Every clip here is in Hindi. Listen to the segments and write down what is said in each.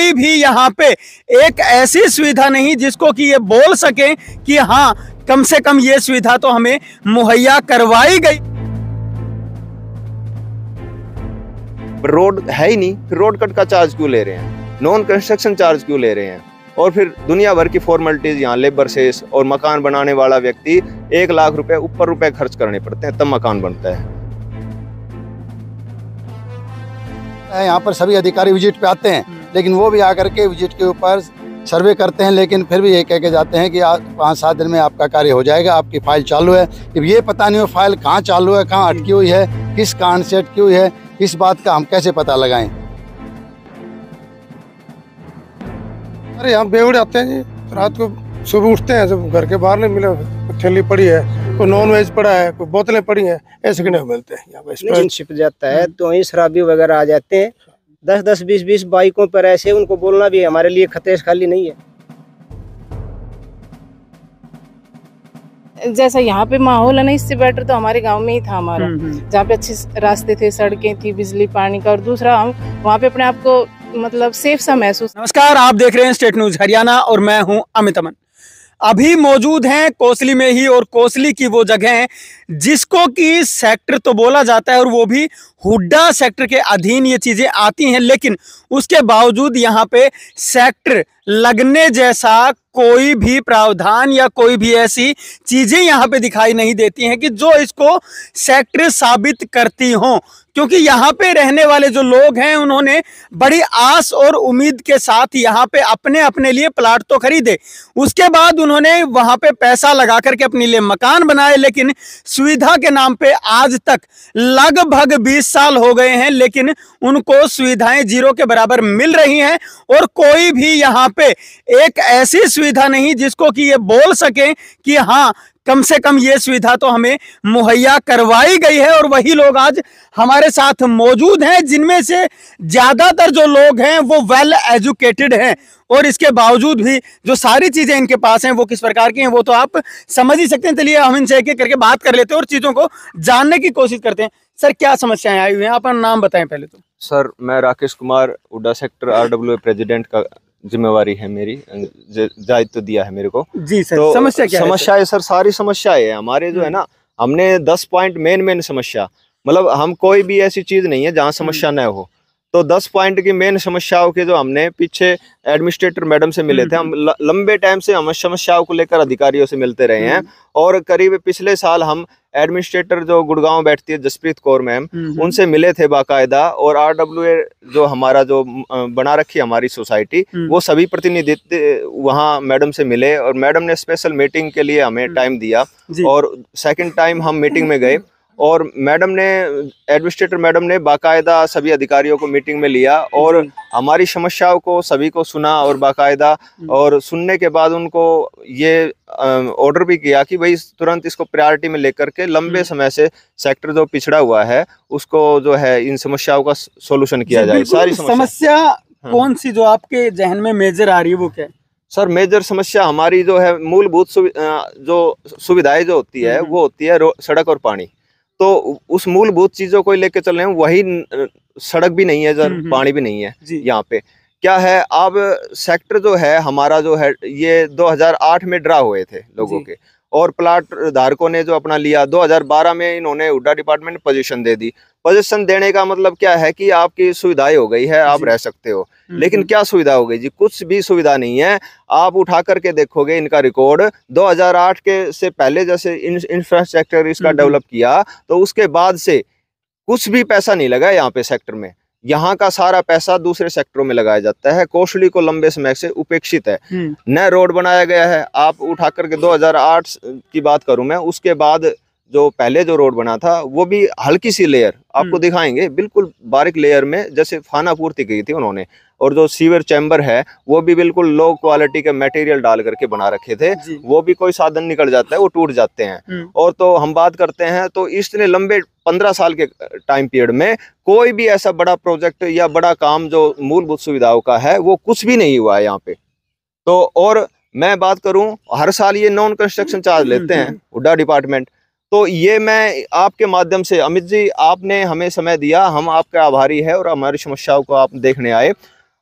कोई भी यहाँ पे एक ऐसी सुविधा नहीं जिसको कि ये बोल सके कि हाँ कम से कम ये सुविधा तो हमें मुहैया करवाई गई। रोड है ही नहीं, फिर रोड कट का चार्ज क्यों ले रहे हैं, नॉन कंस्ट्रक्शन चार्ज क्यों ले रहे हैं, और फिर दुनिया भर की फॉर्मेलिटीज, यहाँ लेबर सेस और मकान बनाने वाला व्यक्ति 1 लाख रुपए ऊपर रुपए खर्च करने पड़ते हैं तब मकान बनता है। यहाँ पर सभी अधिकारी विजिट पे आते हैं, लेकिन वो भी आकर के विजिट के ऊपर सर्वे करते हैं, लेकिन फिर भी ये कह के जाते हैं कि 5-7 दिन में आपका कार्य हो जाएगा, आपकी फाइल चालू है। अब ये पता नहीं हो फाइल कहाँ चालू है, कहाँ अटकी हुई है, किस कारण से अटकी हुई है, इस बात का हम कैसे पता लगाएं। अरे यहाँ बेवड़े आते हैं जी, रात को सुबह उठते हैं, जब घर के बाहर नहीं मिले, थैली पड़ी है, कोई नॉन वेज पड़ा है, कोई बोतलें पड़ी हैं, ऐसे नहीं मिलते हैं। यहाँ पे छिप जाता है तो वहीं शराबी वगैरह आ जाते हैं, 10-10, 20-20 बाइकों पर ऐसे, उनको बोलना भी हमारे लिए खतरे से खाली नहीं है। जैसा यहाँ पे माहौल है ना, इससे बेटर तो हमारे गांव में ही था हमारा, जहाँ पे अच्छे रास्ते थे, सड़कें थी, बिजली पानी का, और दूसरा हम वहाँ पे अपने आप को मतलब सेफ सा महसूस। नमस्कार, आप देख रहे हैं स्टेट न्यूज हरियाणा और मैं हूं अमित अमन। अभी मौजूद हैं कोसली में ही, और कोसली की वो जगह है जिसको कि सेक्टर तो बोला जाता है और वो भी हुड्डा सेक्टर के अधीन ये चीजें आती हैं, लेकिन उसके बावजूद यहाँ पे सेक्टर लगने जैसा कोई भी प्रावधान या कोई भी ऐसी चीजें यहाँ पे दिखाई नहीं देती हैं कि जो इसको सेक्टर साबित करती हों, क्योंकि यहाँ पे रहने वाले जो लोग हैं उन्होंने बड़ी आस और उम्मीद के साथ यहाँ पे अपने अपने लिए प्लाट तो खरीदे, उसके बाद उन्होंने वहाँ पे पैसा लगा करके अपने लिए मकान बनाए, लेकिन सुविधा के नाम पे आज तक लगभग 20 साल हो गए हैं, लेकिन उनको सुविधाएं जीरो के बराबर मिल रही हैं, और कोई भी यहाँ पे एक ऐसी सुविधा नहीं जिसको कि ये बोल सके कि हाँ कम से कम ये सुविधा तो हमें मुहैया करवाई गई है। और वही लोग आज हमारे साथ मौजूद हैं, जिनमें से ज्यादातर जो लोग हैं वो वेल एजुकेटेड हैं, और इसके बावजूद भी जो सारी चीजें इनके पास हैं वो किस प्रकार की हैं वो तो आप समझ ही सकते हैं। चलिए हम इनसे एक एक करके बात कर लेते हैं और चीजों को जानने की कोशिश करते हैं। सर, क्या समस्याएं आई हुई हैं, अपना नाम बताएं पहले तो। सर, मैं Rakesh Kumar, Hooda sector RWA president का जिम्मेवारी है मेरी, दायित्व दिया है मेरे को। जी सर, तो समस्या क्या है? समस्या है सर, सारी समस्या है हमारे जो है ना, हमने 10 पॉइंट मेन समस्या, मतलब हम कोई भी ऐसी चीज नहीं है जहाँ समस्या न हो, तो 10 पॉइंट की मेन समस्याओं के जो हमने पीछे एडमिनिस्ट्रेटर मैडम से मिले थे, हम लंबे टाइम से हम समस्याओं को लेकर अधिकारियों से मिलते रहे हैं, और करीब पिछले साल हम एडमिनिस्ट्रेटर जो गुड़गांव बैठती है जसप्रीत कौर मैम, उनसे मिले थे बाकायदा, और RWA जो हमारा जो बना रखी हमारी सोसाइटी, वो सभी प्रतिनिधित्व वहाँ मैडम से मिले, और मैडम ने स्पेशल मीटिंग के लिए हमें टाइम दिया, और सेकंड टाइम हम मीटिंग में गए, और मैडम ने, एडमिनिस्ट्रेटर मैडम ने बाकायदा सभी अधिकारियों को मीटिंग में लिया और हमारी समस्याओं को सभी को सुना, और बाकायदा और सुनने के बाद उनको ये ऑर्डर भी किया कि भाई तुरंत इसको प्रायोरिटी में लेकर के लंबे समय से सेक्टर जो पिछड़ा हुआ है उसको जो है इन समस्याओं का सोल्यूशन किया जाए। सारी समस्या कौन सी जो आपके जहन में मेजर आ रही है वो क्या है? सर, मेजर समस्या हमारी जो है मूलभूत जो सुविधाएं जो होती है वो होती है सड़क और पानी, तो उस मूलभूत चीजों को लेके चल रहे हैं, वही सड़क भी नहीं है सर, पानी भी नहीं है। यहाँ पे क्या है, अब सेक्टर जो है हमारा जो है ये 2008 में ड्रा हुए थे लोगों के, और प्लाट धारकों ने जो अपना लिया, 2012 में इन्होंने हुड्डा डिपार्टमेंट पोजीशन दे दी। पोजीशन देने का मतलब क्या है कि आपकी सुविधाएं हो गई है, आप रह सकते हो, लेकिन क्या सुविधा हो गई जी? कुछ भी सुविधा नहीं है। आप उठा करके देखोगे इनका रिकॉर्ड, 2008 के से पहले जैसे इंफ्रास्ट्रक्चर इसका डेवलप किया, तो उसके बाद से कुछ भी पैसा नहीं लगा यहाँ पे सेक्टर में। यहाँ का सारा पैसा दूसरे सेक्टरों में लगाया जाता है। कोसली को लंबे समय से उपेक्षित है, न रोड बनाया गया है। आप उठा करके 2008 की बात करूं मैं, उसके बाद जो पहले जो रोड बना था वो भी हल्की सी लेयर आपको दिखाएंगे, बिल्कुल बारीक लेयर में जैसे फाना पूर्ति की थी उन्होंने, और जो सीवर चैम्बर है वो भी बिल्कुल लो क्वालिटी के मटेरियल डाल करके बना रखे थे, वो भी कोई साधन निकल जाता है वो टूट जाते हैं। और तो हम बात करते हैं तो इतने लंबे 15 साल के टाइम पीरियड में कोई भी ऐसा बड़ा प्रोजेक्ट या बड़ा काम जो मूलभूत सुविधाओं का है वो कुछ भी नहीं हुआ है यहाँ पे। तो और मैं बात करूं, हर साल ये नॉन कंस्ट्रक्शन चार्ज लेते हैं हुड्डा डिपार्टमेंट, तो ये मैं आपके माध्यम से, अमित जी आपने हमें समय दिया, हम आपके आभारी है और हमारी समस्याओं को आप देखने आए।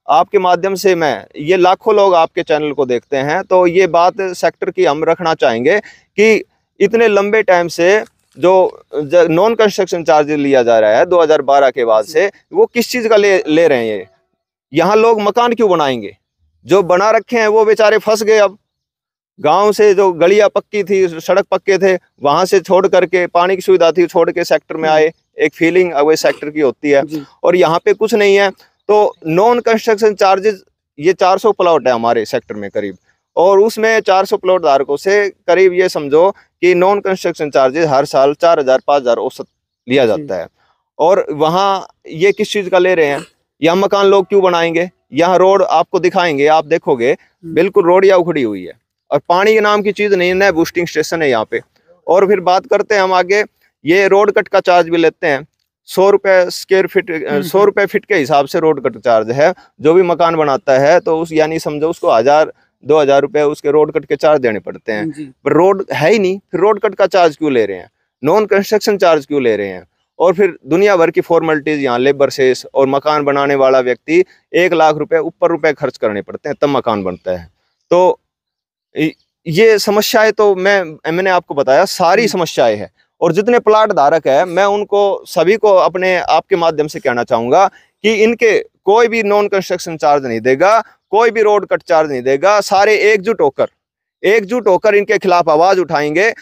आपके माध्यम से मैं, ये लाखों लोग आपके चैनल को देखते हैं, तो ये बात सेक्टर की हम रखना चाहेंगे कि इतने लंबे टाइम से जो नॉन कंस्ट्रक्शन चार्ज लिया जा रहा है 2012 के बाद से, वो किस चीज़ का ले रहे हैं? ये यहाँ लोग मकान क्यों बनाएंगे? जो बना रखे हैं वो बेचारे फंस गए। अब गांव से जो गलियां पक्की थी, सड़क पक्के थे, वहां से छोड़ करके, पानी की सुविधा थी, छोड़ के सेक्टर में आए। एक फीलिंग अब सेक्टर की होती है, और यहाँ पे कुछ नहीं है। तो नॉन कंस्ट्रक्शन चार्जेस, ये 400 प्लॉट है हमारे सेक्टर में करीब, और उसमें 400 प्लॉट धारकों से करीब ये समझो कि नॉन कंस्ट्रक्शन चार्जेस हर साल 4,000-5,000 औसत लिया जाता है। और वहाँ ये किस चीज़ का ले रहे हैं? यहाँ मकान लोग क्यों बनाएंगे? यहाँ रोड आपको दिखाएंगे, आप देखोगे बिल्कुल रोड या उखड़ी हुई है, और पानी के नाम की चीज़ नहीं है, बूस्टिंग स्टेशन है यहाँ पे। और फिर बात करते हैं हम आगे, ये रोड कट का चार्ज भी लेते हैं 100 रुपये स्क्वायर फीट, 100 रुपये फीट के हिसाब से रोड कट चार्ज है। जो भी मकान बनाता है तो उस, यानी समझो उसको 1,000-2,000 रुपये उसके रोड कट के चार्ज देने पड़ते हैं। पर रोड है ही नहीं, फिर रोड कट का चार्ज क्यों ले रहे हैं? नॉन कंस्ट्रक्शन चार्ज क्यों ले रहे हैं? और फिर दुनिया भर की फॉर्मेलिटीज, यहाँ लेबर सेस, और मकान बनाने वाला व्यक्ति 1 लाख रुपए ऊपर रुपए खर्च करने पड़ते हैं तब मकान बनता है। तो ये समस्याएं तो मैंने आपको बताया, सारी समस्याएं हैं। और जितने प्लाट धारक है, मैं उनको सभी को अपने आपके माध्यम से कहना चाहूँगा कि इनके कोई भी नॉन कंस्ट्रक्शन चार्ज नहीं देगा, कोई भी रोड कट चार्ज नहीं देगा। सारे एकजुट होकर इनके खिलाफ आवाज़ उठाएंगे।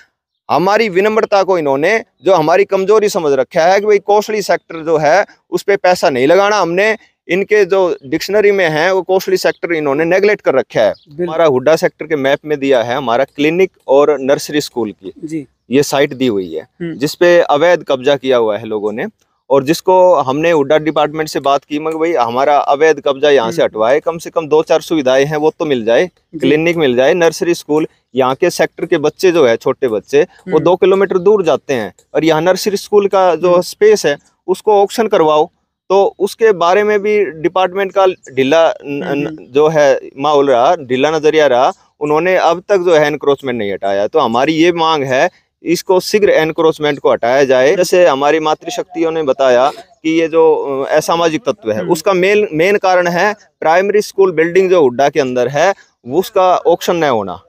हमारी विनम्रता को इन्होंने जो हमारी कमजोरी समझ रखा है कि भाई कोसली सेक्टर जो है उस पर पैसा नहीं लगाना, हमने इनके जो डिक्शनरी में है वो कोसली सेक्टर इन्होंने नेगलेक्ट कर रखा है। हमारा हुड्डा सेक्टर के मैप में दिया है हमारा क्लिनिक और नर्सरी स्कूल की ये साइट दी हुई है, जिसपे अवैध कब्जा किया हुआ है लोगों ने, और जिसको हमने हुड्डा डिपार्टमेंट से बात की, मगर भाई हमारा अवैध कब्जा यहाँ से हटवाए, कम से कम 2-4 सुविधाएं हैं वो तो मिल जाए, क्लिनिक मिल जाए, नर्सरी स्कूल। यहाँ के सेक्टर के बच्चे जो है, छोटे बच्चे, वो 2 किलोमीटर दूर जाते हैं, और यहाँ नर्सरी स्कूल का जो स्पेस है उसको ऑक्शन करवाओ। तो उसके बारे में भी डिपार्टमेंट का ढीला जो है माहौल रहा, ढीला नजरिया रहा। उन्होंने अब तक जो है एनक्रोचमेंट नहीं हटाया। तो हमारी ये मांग है इसको शीघ्र एनक्रोचमेंट को हटाया जाए। जैसे हमारी मातृशक्तियों ने बताया कि ये जो असामाजिक तत्व है उसका मेन कारण है प्राइमरी स्कूल बिल्डिंग जो हुड्डा के अंदर है उसका ऑक्शन न होना।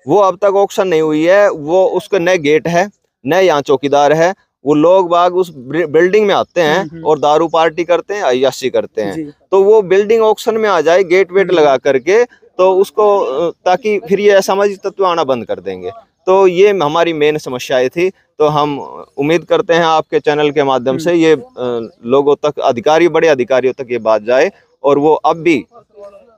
वो अब तक ऑक्शन नहीं हुई है। वो उसका नए गेट है, नए यहाँ चौकीदार है। वो लोग बाग उस बिल्डिंग में आते हैं और दारू पार्टी करते हैं, अय्याशी करते हैं। तो वो बिल्डिंग ऑक्शन में आ जाए गेट वेट लगा करके, तो उसको ताकि फिर ये असामाजिक तत्व आना बंद कर देंगे। तो ये हमारी मेन समस्याएं थी। तो हम उम्मीद करते हैं आपके चैनल के माध्यम से ये लोगों तक, बड़े अधिकारियों तक ये बात जाए, और वो अब भी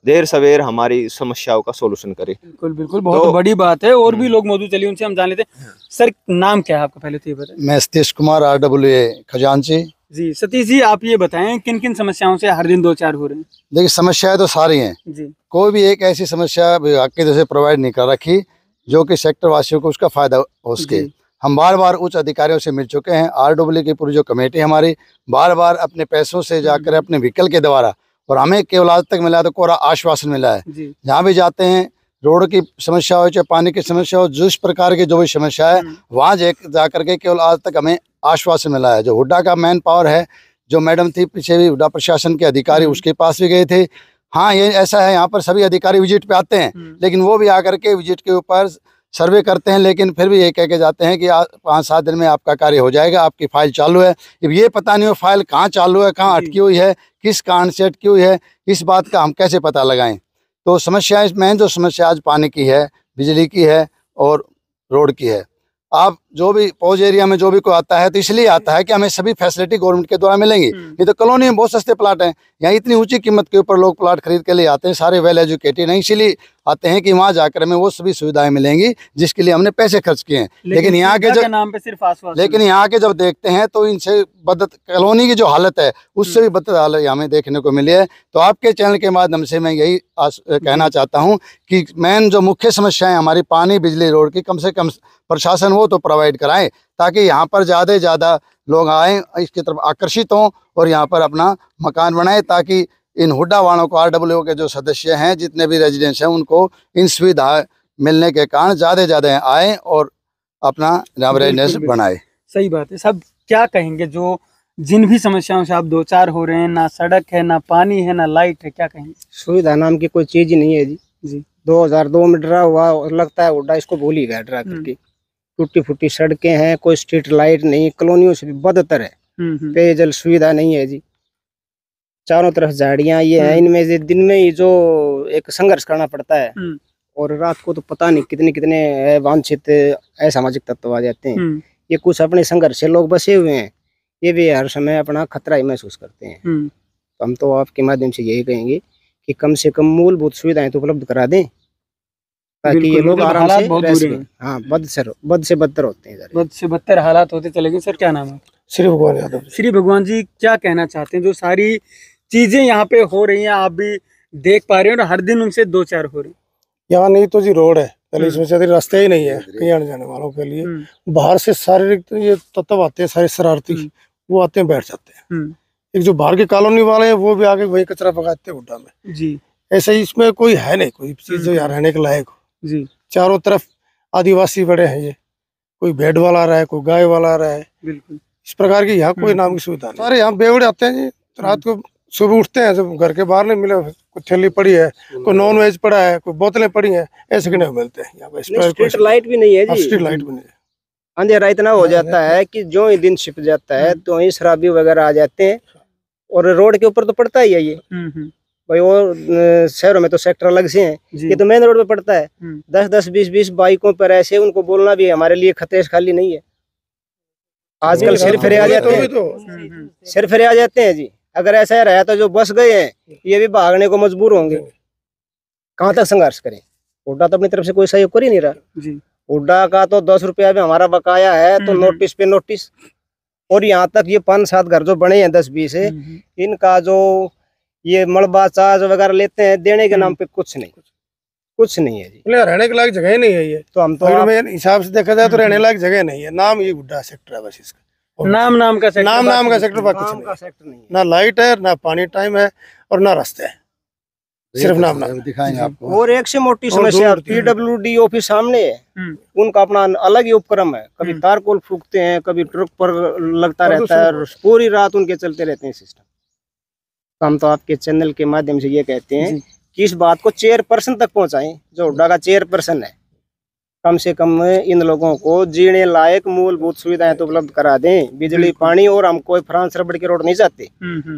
देर सवेर हमारी समस्याओं का सोल्यूशन करे। बिल्कुल बिल्कुल, बहुत बड़ी बात है। और भी लोग मौजूद, चलिए उनसे हम जान लेते हैं। सर, नाम क्या है आपका, पहले तो ये बताएं। मैं सतीश कुमार, RWA खजांची जी। सतीश जी, आप ये बताएं किन किन समस्याओं से हर दिन 2-4 हो रहे हैं? देखिए, समस्याएं तो सारी हैं जी। कोई भी एक ऐसी समस्या विभाग की तरफ से प्रोवाइड नहीं कर रखी जो कि सेक्टर वासियों को उसका फायदा हो सके। हम बार बार उच्च अधिकारियों से मिल चुके हैं। RWA की पूरी जो कमेटी हमारी बार बार अपने पैसों से जाकर अपने व्हीकल के द्वारा, और हमें केवल आज तक मिला तो कोरा आश्वासन मिला है। जहाँ भी जाते हैं, रोड की समस्या हो चाहे पानी की समस्या हो, जिस प्रकार की जो भी समस्या है वहाँ जा करके केवल आज तक हमें आश्वासन मिला है। जो हुड्डा का मैन पावर है, जो मैडम थी पीछे भी हुड्डा प्रशासन के अधिकारी, उसके पास भी गए थे। हाँ, ये ऐसा है, यहाँ पर सभी अधिकारी विजिट पे आते हैं, लेकिन वो भी आकर के विजिट के ऊपर सर्वे करते हैं, लेकिन फिर भी ये कह के जाते हैं कि 5-7 दिन में आपका कार्य हो जाएगा, आपकी फाइल चालू है। अब ये पता नहीं हो फाइल कहाँ चालू है, कहाँ अटकी हुई है, किस कारण से अटकी हुई है, इस बात का हम कैसे पता लगाएं। तो समस्या, मेन जो समस्या आज पानी की है, बिजली की है और रोड की है। आप जो भी पौज एरिया में जो भी कोई आता है तो इसलिए आता है कि हमें सभी फैसिलिटी गवर्नमेंट के द्वारा मिलेंगी। ये तो कॉलोनी में बहुत सस्ते प्लाट हैं, यहाँ इतनी ऊंची कीमत के ऊपर लोग प्लाट खरीद के लिए आते हैं। सारे वेल एजुकेटेड हैं, इसीलिए आते हैं कि वहाँ जाकर हमें वो सभी सुविधाएं मिलेंगी जिसके लिए हमने पैसे खर्च किए हैं। लेकिन यहाँ के जब नाम पे सिर्फ आश्वासन, लेकिन यहाँ के जब देखते हैं तो इनसे बदत कॉलोनी की जो हालत है उससे भी बदतर हालत हमें देखने को मिली है। तो आपके चैनल के माध्यम से मैं यही कहना चाहता हूँ कि मेन जो मुख्य समस्याएं हमारी पानी, बिजली, रोड की, कम से कम प्रशासन वो तो प्रोवाइड कराएं ताकि यहाँ पर ज़्यादा से ज़्यादा लोग आएँ, इसकी तरफ आकर्षित हों और यहाँ पर अपना मकान बनाएं, ताकि इन हुड्डा वालों को, RWA के जो सदस्य हैं, जितने भी रेजिडेंट्स हैं, उनको इन सुविधा मिलने के कारण ज़्यादा से ज़्यादा आएँ और अपना रेजिडेंस बनाए। सही बात है। सब क्या कहेंगे जो जिन भी समस्याओं से आप दो चार हो रहे हैं, ना सड़क है, ना पानी है, ना लाइट है, क्या कहेंगे? सुविधा नाम की कोई चीज ही नहीं है जी। जी 2002 में डरा हुआ और लगता है उड्डा इसको भूल ही गया डरा करके। टूटी फूटी सड़कें हैं, कोई स्ट्रीट लाइट नहीं, कॉलोनियों से भी बदतर है, पेयजल सुविधा नहीं है जी। चारों तरफ झाड़ियां ये हैं, इनमें से दिन में ही जो एक संघर्ष करना पड़ता है और रात को तो पता नहीं कितने कितने वांछित असामाजिक तत्व आ जाते हैं। ये कुछ अपने संघर्ष से लोग बसे हुए हैं, ये भी हर समय अपना खतरा ही महसूस करते हैं। तो हम तो आपके माध्यम से यही कहेंगे कि कम से कम मूलभूत सुविधाएं तो उपलब्ध करा दें ताकि ये लोग आराम से रह सकें। हाँ, बद से बदतर होते हैं, बद से बदतर हालात होते चले गए। सर क्या नाम है? श्री भगवान यादव। श्री भगवान जी, क्या कहना चाहते हैं? जो सारी चीजें यहाँ पे हो रही हैं, आप भी देख पा रहे हैं और हर दिन उनसे दो चार हो रही हैं। यहाँ नहीं तो जी रोड है, पहले इसमें से रास्ते ही नहीं है कहीं आने जाने वालों के लिए। बाहर से शारीरिक ये तत्व आते हैं, सारे शरारती, वो आते हैं, बैठ जाते हैं। एक जो बाहर की कॉलोनी वाले हैं वो भी आके वही कचरा पकाते हैं उड्डा में जी। ऐसे ही इसमें कोई है नहीं कोई चीज जो यहाँ रहने के लायक हो जी। चारों तरफ आदिवासी बड़े हैं, ये कोई भेड़ वाला आ रहा है, कोई गाय वाला आ रहा है, बिल्कुल इस प्रकार की यहाँ कोई नाम की सुविधा नहीं। सारे यहाँ बेवड़े आते हैं जी, रात को सुबह उठते हैं, जब घर के बाहर नहीं मिले, कोई थैली पड़ी है, कोई नॉन वेज पड़ा है, कोई बोतलें पड़ी हैं, ऐसे के नहीं मिलते हैं यहाँ पे। स्ट्रीट लाइट भी नहीं है जी, स्ट्रीट लाइट भी नहीं है। अंधेरा इतना हो जाता है कि जो ही दिन छिप जाता है तो ही शराबी वगैरह आ जाते हैं और रोड के ऊपर तो पड़ता ही है ये भाई। वो शहरों में तो सेक्टर अलग से हैं, ये तो मेन रोड पे पड़ता है। 10-10, 20-20 बाइकों पर ऐसे, उनको बोलना भी हमारे लिए खतरे खाली नहीं है। आजकल सिर फिरे आ जाते हैं, सिर फिरे आ जाते हैं जी। अगर ऐसा रहा तो जो बस गए हैं ये भी भागने को मजबूर होंगे। कहाँ तक संघर्ष करें? हुड्डा तो अपनी तरफ से कोई सहयोग कर ही नहीं रहा जी। हुड्डा का तो 10 रुपया भी हमारा बकाया है, तो नोटिस पे नोटिस। और यहाँ तक ये 5-7 घर जो बने हैं 10-20 है, इनका जो ये मलबा चार्ज वगैरह लेते हैं, देने के नाम पे कुछ नहीं है जी। रहने के लायक जगह ही नहीं है ये। तो हम तो हिसाब से देखा जाए तो रहने लायक जगह नहीं है। नाम ये हुड्डा सेक्टर है बस, इसका नाम का सेक्टर बाकी नहीं है। ना लाइट है, ना पानी टाइम है और ना रास्ते है, सिर्फ नाम दिखाएंगे आपको। और एक से मोटी समस्या PWD ऑफिस सामने है, उनका अपना अलग ही उपक्रम है। कभी तारकोल फूकते हैं, कभी ट्रक पर लगता रहता है और पूरी रात उनके चलते रहते हैं सिस्टम। हम तो आपके चैनल के माध्यम से ये कहते हैं कि इस बात को चेयरपर्सन तक पहुंचाएं, जो हुड्डा का चेयरपर्सन है। कम से कम इन लोगों को जीने लायक मूलभूत सुविधाएं तो उपलब्ध करा दें, बिजली पानी। और हम कोई फ्रांस रबड़ के रोड नहीं चाहते,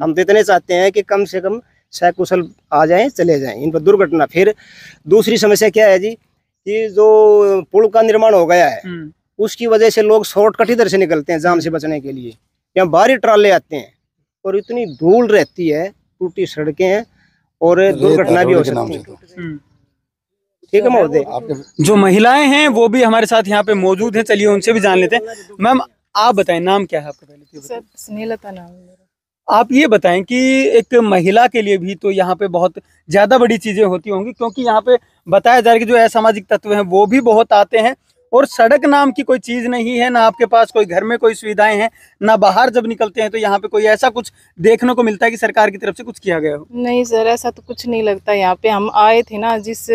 हम तो इतने चाहते हैं कि कम से कम सकुशल आ जाएं, चले जाएं। इन पर दुर्घटना। फिर दूसरी समस्या क्या है जी, कि जो पुल का निर्माण हो गया है उसकी वजह से लोग शॉर्टकट इधर से निकलते हैं जाम से बचने के लिए। यहाँ भारी ट्राले आते हैं और इतनी धूल रहती है, टूटी सड़कें हैं और दुर्घटना भी हो सकती है। ठीक है महोदय, जो महिलाएं हैं वो भी हमारे साथ यहाँ पे मौजूद हैं, चलिए उनसे भी जान लेते हैं। मैम आप बताएं, नाम क्या है आपका? पहले सर स्नेहलता नाम है। आप ये बताएं कि एक महिला के लिए भी तो यहाँ पे बहुत ज्यादा बड़ी चीजें होती होंगी, क्योंकि यहाँ पे बताया जा रहा है कि जो असामाजिक तत्व हैं वो भी बहुत आते हैं और सड़क नाम की कोई चीज नहीं है, ना आपके पास कोई घर में कोई सुविधाएं हैं, ना बाहर जब निकलते हैं तो यहाँ पे कोई ऐसा कुछ देखने को मिलता है कि सरकार की तरफ से कुछ किया गया हो। नहीं सर, ऐसा तो कुछ नहीं लगता। यहाँ पे हम आए थे ना जिस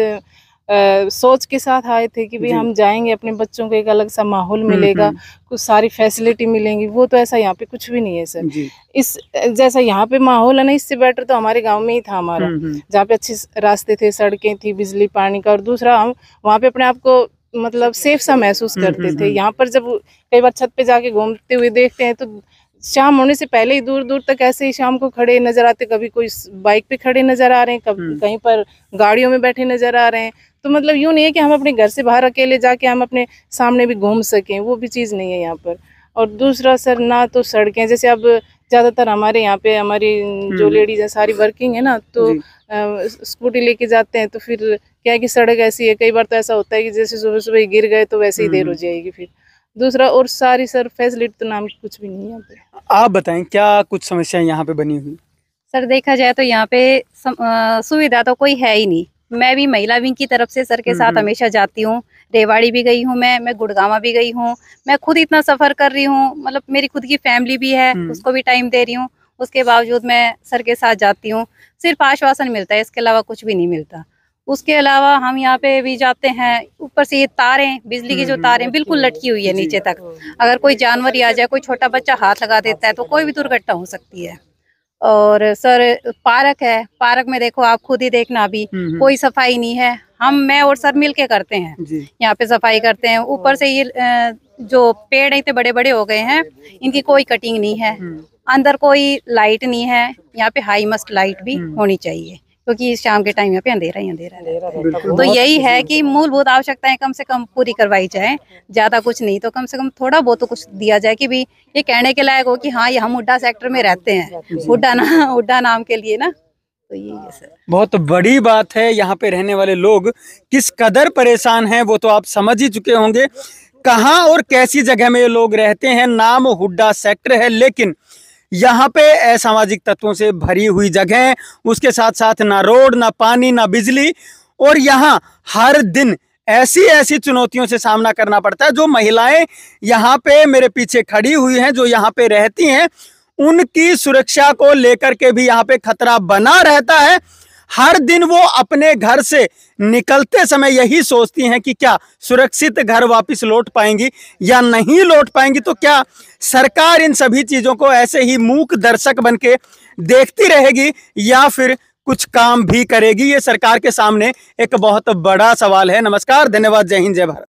सोच के साथ आए थे कि भाई हम जाएंगे, अपने बच्चों को एक अलग सा माहौल मिलेगा, कुछ सारी फैसिलिटी मिलेंगी, वो तो ऐसा यहाँ पे कुछ भी नहीं है सर। इस जैसा यहाँ पे माहौल है ना, इससे बेटर तो हमारे गांव में ही था हमारा, जहाँ पे अच्छे रास्ते थे, सड़कें थी, बिजली पानी का। और दूसरा, हम वहाँ पे अपने आप को मतलब सेफ सा महसूस करते थे। यहाँ पर जब कई बार छत पे जाके घूमते हुए देखते हैं तो शाम होने से पहले ही दूर दूर तक ऐसे ही शाम को खड़े नजर आते। कभी कोई बाइक पे खड़े नजर आ रहे हैं, कभी कहीं पर गाड़ियों में बैठे नजर आ रहे हैं। तो मतलब यूँ नहीं है कि हम अपने घर से बाहर अकेले जाके हम अपने सामने भी घूम सकें, वो भी चीज़ नहीं है यहाँ पर। और दूसरा सर, ना तो सड़कें, जैसे अब ज़्यादातर हमारे यहाँ पे हमारी जो लेडीज है सारी वर्किंग है ना, तो स्कूटी लेके जाते हैं, तो फिर क्या है कि सड़क ऐसी है, कई बार तो ऐसा होता है कि जैसे सुबह सुबह गिर गए तो वैसे ही देर हो जाएगी फिर। दूसरा, और सारी सर फैसिलिटी तो नाम की कुछ भी नहीं है यहाँ पे। आप बताएं क्या कुछ समस्याएं यहाँ पे बनी हुई? सर देखा जाए तो यहाँ पे सुविधा तो कोई है ही नहीं। मैं भी महिला विंग की तरफ से सर के साथ हमेशा जाती हूँ। रेवाड़ी भी गई हूँ, मैं गुड़गांवा भी गई हूँ। मैं खुद इतना सफर कर रही हूँ, मतलब मेरी खुद की फैमिली भी है, उसको भी टाइम दे रही हूँ। उसके बावजूद मैं सर के साथ जाती हूँ, सिर्फ आश्वासन मिलता है, इसके अलावा कुछ भी नहीं मिलता। उसके अलावा हम यहाँ पे भी जाते हैं, ऊपर से ये तारें, बिजली की जो तारें बिल्कुल लटकी हुई है नीचे तक। अगर कोई जानवर ही आ जाए, कोई छोटा बच्चा हाथ लगा देता है तो कोई भी दुर्घटना हो सकती है। और सर पार्क है, पार्क में देखो आप खुद ही देखना, अभी कोई सफाई नहीं है। मैं और सर मिल के करते हैं, यहाँ पे सफाई करते हैं। ऊपर से ये जो पेड़ इतने बड़े बड़े हो गए हैं, इनकी कोई कटिंग नहीं है। अंदर कोई लाइट नहीं है, यहाँ पे हाई मस्ट लाइट भी होनी चाहिए, क्योंकि शाम के टाइम यहाँ पे अंधेरा ही अंधेरा है। तो यही है कि मूलभूत आवश्यकताएं कम से कम पूरी करवाई जाए, ज्यादा कुछ नहीं तो कम से कम थोड़ा बहुत तो कुछ दिया जाए कि भी ये कहने के लायक हो कि हाँ ये हम हुड्डा सेक्टर में रहते हैं, हुड्डा नाम के लिए ना। तो यही है सर। बहुत बड़ी बात है, यहाँ पे रहने वाले लोग किस कदर परेशान हैं वो तो आप समझ ही चुके होंगे। कहाँ और कैसी जगह में ये लोग रहते हैं, नाम हुड्डा सेक्टर है, लेकिन यहाँ पे असामाजिक तत्वों से भरी हुई जगह है, उसके साथ साथ ना रोड, ना पानी, ना बिजली, और यहाँ हर दिन ऐसी ऐसी चुनौतियों से सामना करना पड़ता है। जो महिलाएं यहाँ पे मेरे पीछे खड़ी हुई हैं, जो यहाँ पे रहती हैं, उनकी सुरक्षा को लेकर के भी यहाँ पे खतरा बना रहता है। हर दिन वो अपने घर से निकलते समय यही सोचती हैं कि क्या सुरक्षित घर वापस लौट पाएंगी या नहीं लौट पाएंगी। तो क्या सरकार इन सभी चीजों को ऐसे ही मूक दर्शक बन के देखती रहेगी या फिर कुछ काम भी करेगी? ये सरकार के सामने एक बहुत बड़ा सवाल है। नमस्कार, धन्यवाद, जय हिंद, जय भारत।